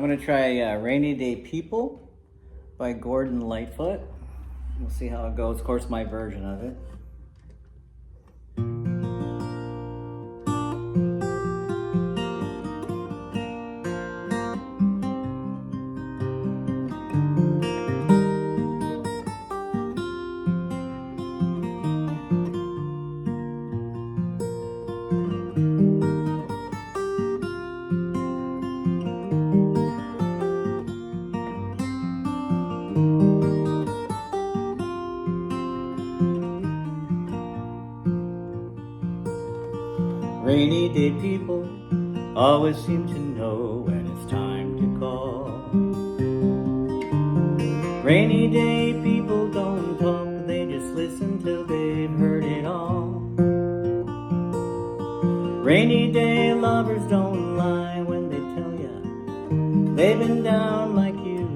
going to try Rainy Day People by Gordon Lightfoot. We'll see how it goes. Of course, my version of it. Rainy day people always seem to know when it's time to call. Rainy day people don't talk, they just listen till they've heard it all. Rainy day lovers don't lie when they tell ya they've been down like you.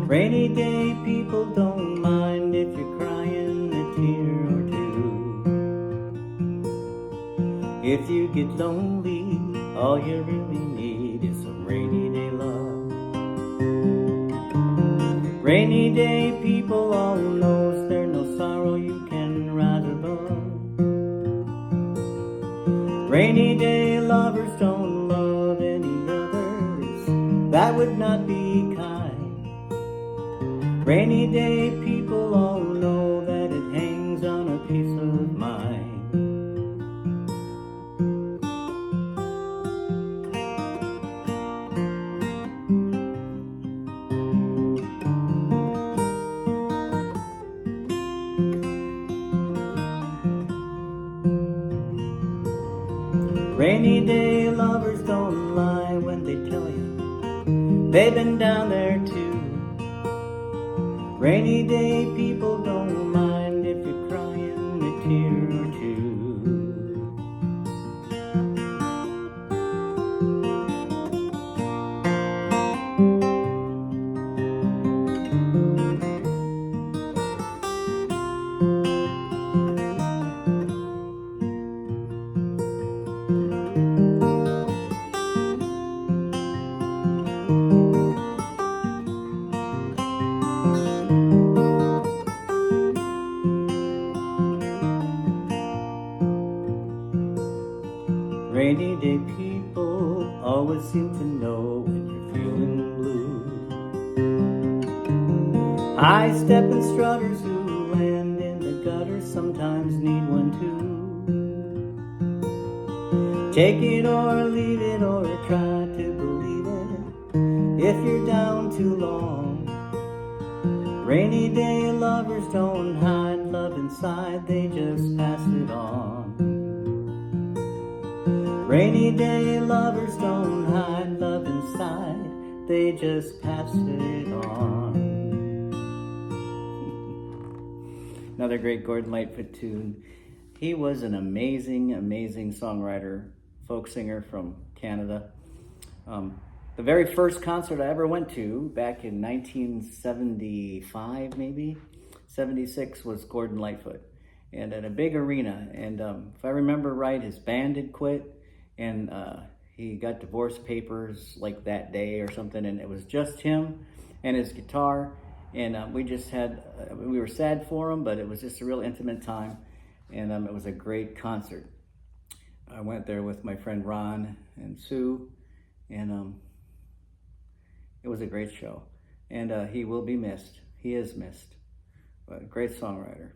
Rainy day people don't mind if you're crying a tear or two. If you get lonely, all you really need is some rainy day love. Rainy day people all knows there's no sorrow you can rise above. Rainy day lovers don't love any others, that would not be kind. Rainy day people all know that it hangs on a peace of mind. Rainy day lovers don't lie when they tell you they've been down there too. Rainy day people don't mind if you're crying a tear or two. Rainy day people always seem to know when you're feeling blue. High-stepping strutters who land in the gutter sometimes need one too. Take it or leave it or try to believe it if you're down too long. Rainy day lovers don't hide love inside, they just pass it on. Rainy day lovers don't hide love inside, they just pass it on. Another great Gordon Lightfoot tune. He was an amazing, amazing songwriter, folk singer from Canada. The very first concert I ever went to back in 1975, maybe 76, was Gordon Lightfoot, and at a big arena. And if I remember right, his band had quit. And he got divorce papers like that day or something, and it was just him and his guitar. And we were sad for him, but it was just a real intimate time. And it was a great concert. I went there with my friend Ron and Sue, and it was a great show. And he will be missed. He is missed. But a great songwriter.